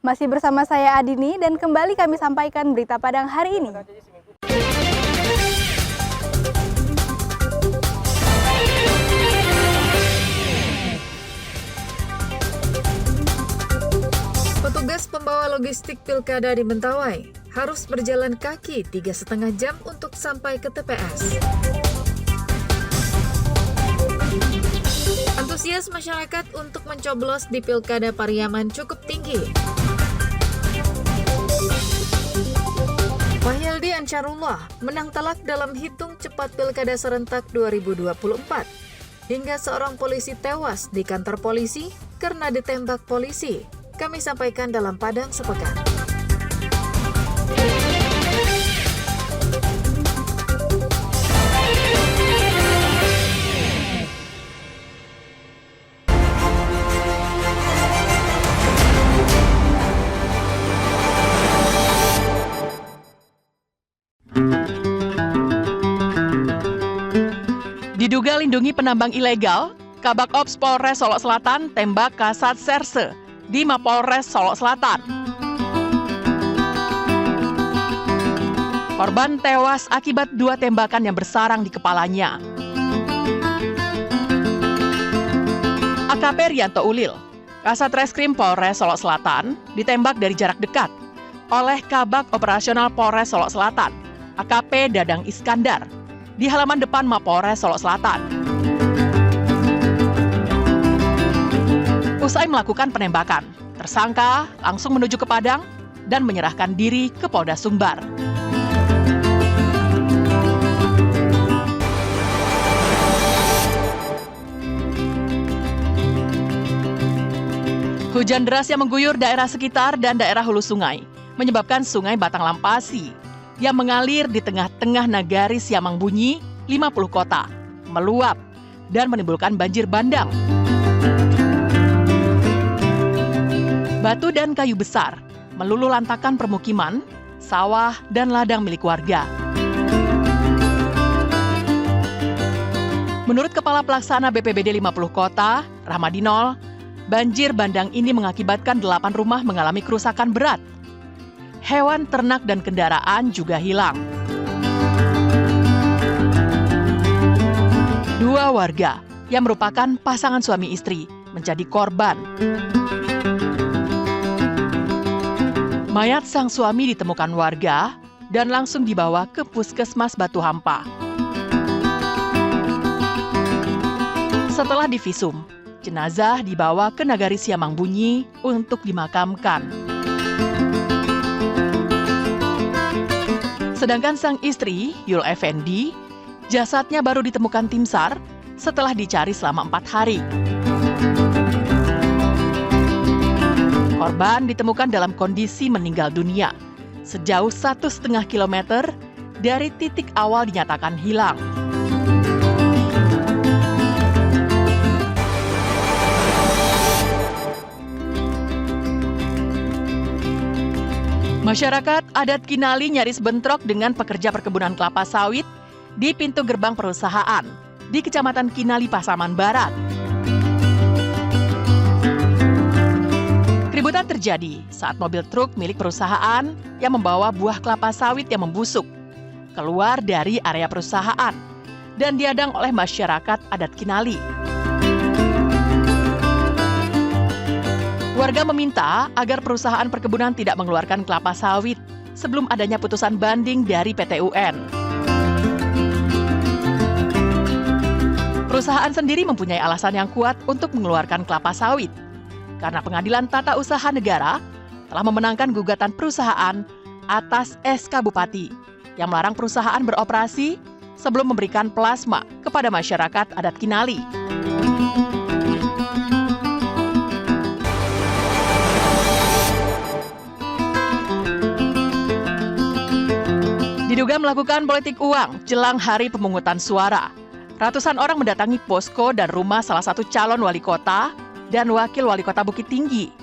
Masih bersama saya Adini dan kembali kami sampaikan berita Padang hari ini. Petugas pembawa logistik pilkada di Mentawai harus berjalan kaki 3,5 jam untuk sampai ke TPS. Antusias masyarakat untuk mencoblos di Pilkada Pariaman cukup tinggi. Mahyaldi Ansarullah menang telak dalam hitung cepat Pilkada serentak 2024. Hingga seorang polisi tewas di kantor polisi karena ditembak polisi. Kami sampaikan dalam Padang Sepekan. Diduga lindungi penambang ilegal, Kabak Ops Polres Solok Selatan tembak Kasat Serse di Mapolres Solok Selatan. Korban tewas akibat 2 tembakan yang bersarang di kepalanya. AKP Rianto Ulil, Kasat Reskrim Polres Solok Selatan, ditembak dari jarak dekat oleh Kabak Operasional Polres Solok Selatan, AKP Dadang Iskandar, di halaman depan Mapolres Solok Selatan. Usai melakukan penembakan, tersangka langsung menuju ke Padang dan menyerahkan diri ke Polda Sumbar. Hujan deras yang mengguyur daerah sekitar dan daerah hulu sungai menyebabkan Sungai Batang Lampasi yang mengalir di tengah-tengah nagari Siamang Bunyi, 50 kota, meluap dan menimbulkan banjir bandang. Batu dan kayu besar meluluh lantakan permukiman, sawah, dan ladang milik warga. Menurut Kepala Pelaksana BPBD 50 Kota, Rahmadinol, banjir bandang ini mengakibatkan 8 rumah mengalami kerusakan berat. Hewan, ternak, dan kendaraan juga hilang. 2 warga yang merupakan pasangan suami istri menjadi korban. Mayat sang suami ditemukan warga dan langsung dibawa ke Puskesmas Batu Hampa. Setelah divisum, jenazah dibawa ke Nagari Siamang Bunyi untuk dimakamkan. Sedangkan sang istri, Yul Effendi, jasadnya baru ditemukan tim SAR setelah dicari selama 4 hari. Korban ditemukan dalam kondisi meninggal dunia sejauh 1,5 kilometer dari titik awal dinyatakan hilang. Masyarakat adat Kinali nyaris bentrok dengan pekerja perkebunan kelapa sawit di pintu gerbang perusahaan di Kecamatan Kinali, Pasaman Barat. Keributan terjadi saat mobil truk milik perusahaan yang membawa buah kelapa sawit yang membusuk keluar dari area perusahaan dan dihadang oleh masyarakat adat Kinali. Warga meminta agar perusahaan perkebunan tidak mengeluarkan kelapa sawit sebelum adanya putusan banding dari PT UN. Perusahaan sendiri mempunyai alasan yang kuat untuk mengeluarkan kelapa sawit, karena Pengadilan Tata Usaha Negara telah memenangkan gugatan perusahaan atas SK Bupati yang melarang perusahaan beroperasi sebelum memberikan plasma kepada masyarakat adat Kinali. Diduga melakukan politik uang jelang hari pemungutan suara. Ratusan orang mendatangi posko dan rumah salah satu calon wali kota dan wakil wali kota Bukit Tinggi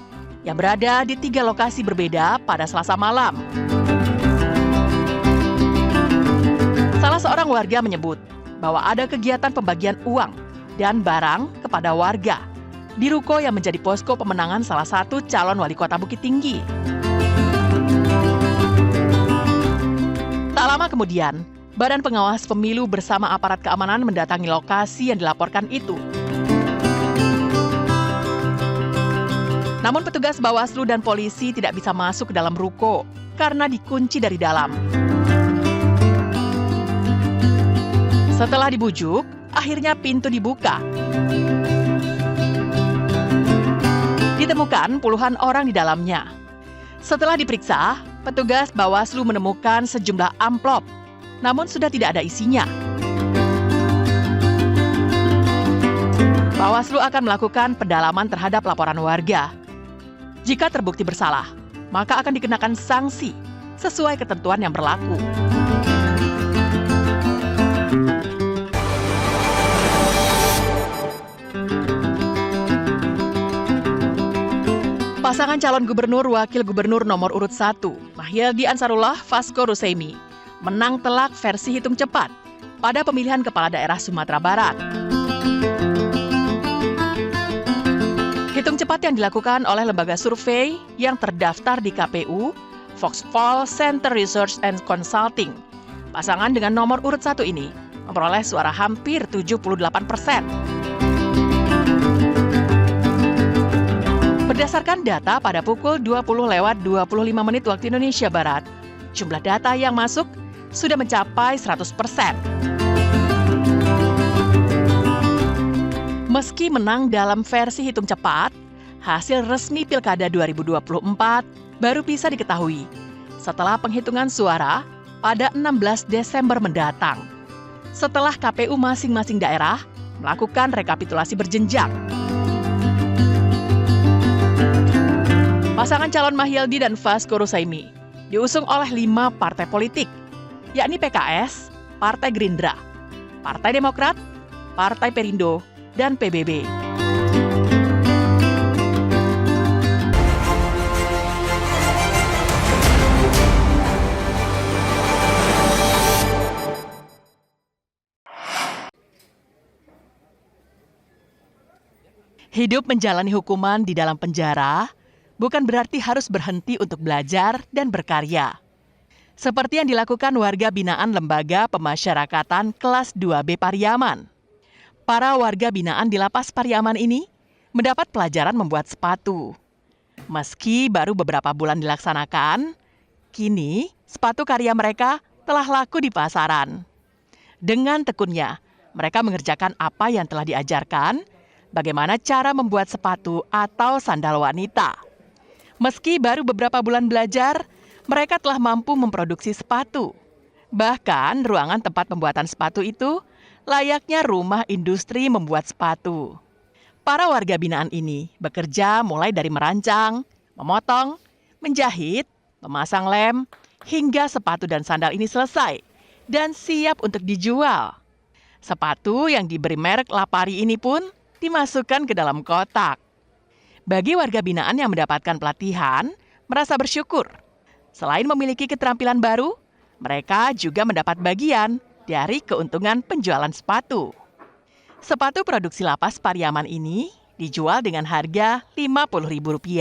yang berada di 3 lokasi berbeda pada Selasa malam. Salah seorang warga menyebut bahwa ada kegiatan pembagian uang dan barang kepada warga di ruko yang menjadi posko pemenangan salah satu calon wali kota Bukit Tinggi. Tak lama kemudian, Badan Pengawas Pemilu bersama aparat keamanan mendatangi lokasi yang dilaporkan itu. Namun petugas Bawaslu dan polisi tidak bisa masuk ke dalam ruko karena dikunci dari dalam. Setelah dibujuk, akhirnya pintu dibuka. Ditemukan puluhan orang di dalamnya. Setelah diperiksa, petugas Bawaslu menemukan sejumlah amplop, namun sudah tidak ada isinya. Bawaslu akan melakukan pendalaman terhadap laporan warga. Jika terbukti bersalah, maka akan dikenakan sanksi sesuai ketentuan yang berlaku. Pasangan calon gubernur wakil gubernur nomor urut 1, Mahyildi Ansarullah Vasco Rusemi, menang telak versi hitung cepat pada pemilihan kepala daerah Sumatera Barat. Hitung cepat yang dilakukan oleh lembaga survei yang terdaftar di KPU, Foxpol Center Research and Consulting. Pasangan dengan nomor urut 1 ini memperoleh suara hampir 78%. Berdasarkan data pada pukul 20:25 waktu Indonesia Barat, jumlah data yang masuk sudah mencapai 100%. Meski menang dalam versi hitung cepat, hasil resmi Pilkada 2024 baru bisa diketahui setelah penghitungan suara pada 16 Desember mendatang, setelah KPU masing-masing daerah melakukan rekapitulasi berjenjang. Pasangan calon Mahyildi dan Vasco Rusemi diusung oleh 5 partai politik, yakni PKS, Partai Gerindra, Partai Demokrat, Partai Perindo, dan PBB. Hidup menjalani hukuman di dalam penjara bukan berarti harus berhenti untuk belajar dan berkarya. Seperti yang dilakukan warga binaan Lembaga Pemasyarakatan Kelas 2B Pariaman. Para warga binaan di Lapas Pariaman ini mendapat pelajaran membuat sepatu. Meski baru beberapa bulan dilaksanakan, kini sepatu karya mereka telah laku di pasaran. Dengan tekunnya, mereka mengerjakan apa yang telah diajarkan, bagaimana cara membuat sepatu atau sandal wanita. Meski baru beberapa bulan belajar, mereka telah mampu memproduksi sepatu. Bahkan ruangan tempat pembuatan sepatu itu layaknya rumah industri membuat sepatu. Para warga binaan ini bekerja mulai dari merancang, memotong, menjahit, memasang lem, hingga sepatu dan sandal ini selesai dan siap untuk dijual. Sepatu yang diberi merek Lapari ini pun dimasukkan ke dalam kotak. Bagi warga binaan yang mendapatkan pelatihan, merasa bersyukur. Selain memiliki keterampilan baru, mereka juga mendapat bagian dari keuntungan penjualan sepatu. Sepatu produksi Lapas Pariaman ini dijual dengan harga Rp50.000.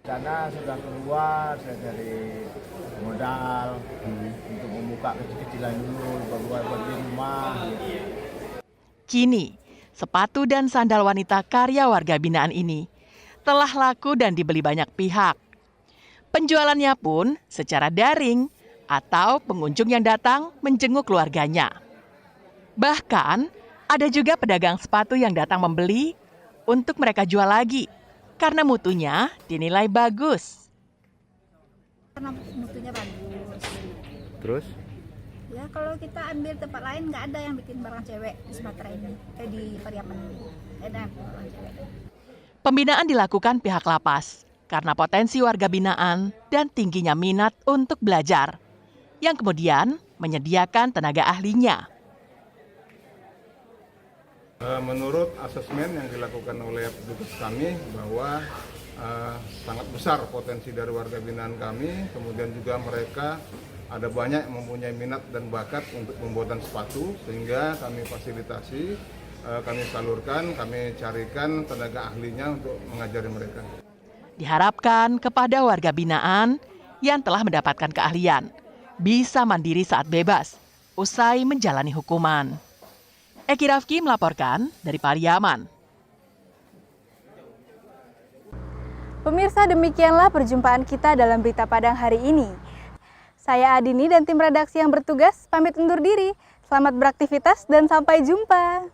Dana sudah keluar dari modal untuk membuka kecil-kecilan dulu, buat di rumah. Kini, sepatu dan sandal wanita karya warga binaan ini telah laku dan dibeli banyak pihak. Penjualannya pun secara daring atau pengunjung yang datang menjenguk keluarganya. Bahkan, ada juga pedagang sepatu yang datang membeli untuk mereka jual lagi karena mutunya dinilai bagus. Karena mutunya bagus. Terus? Ya kalau kita ambil tempat lain nggak ada yang bikin barang cewek di Sumatera ini, di Pariaman ini. Ada barang cewek. Pembinaan dilakukan pihak lapas karena potensi warga binaan dan tingginya minat untuk belajar, yang kemudian menyediakan tenaga ahlinya. Menurut asesmen yang dilakukan oleh petugas kami bahwa sangat besar potensi dari warga binaan kami, kemudian juga mereka ada banyak yang mempunyai minat dan bakat untuk pembuatan sepatu, sehingga kami fasilitasi kami salurkan, kami carikan tenaga ahlinya untuk mengajari mereka. Diharapkan kepada warga binaan yang telah mendapatkan keahlian bisa mandiri saat bebas usai menjalani hukuman. Eki Rafki melaporkan dari Pariaman. Pemirsa, demikianlah perjumpaan kita dalam Berita Padang hari ini. Saya Adini dan tim redaksi yang bertugas pamit undur diri. Selamat beraktivitas dan sampai jumpa.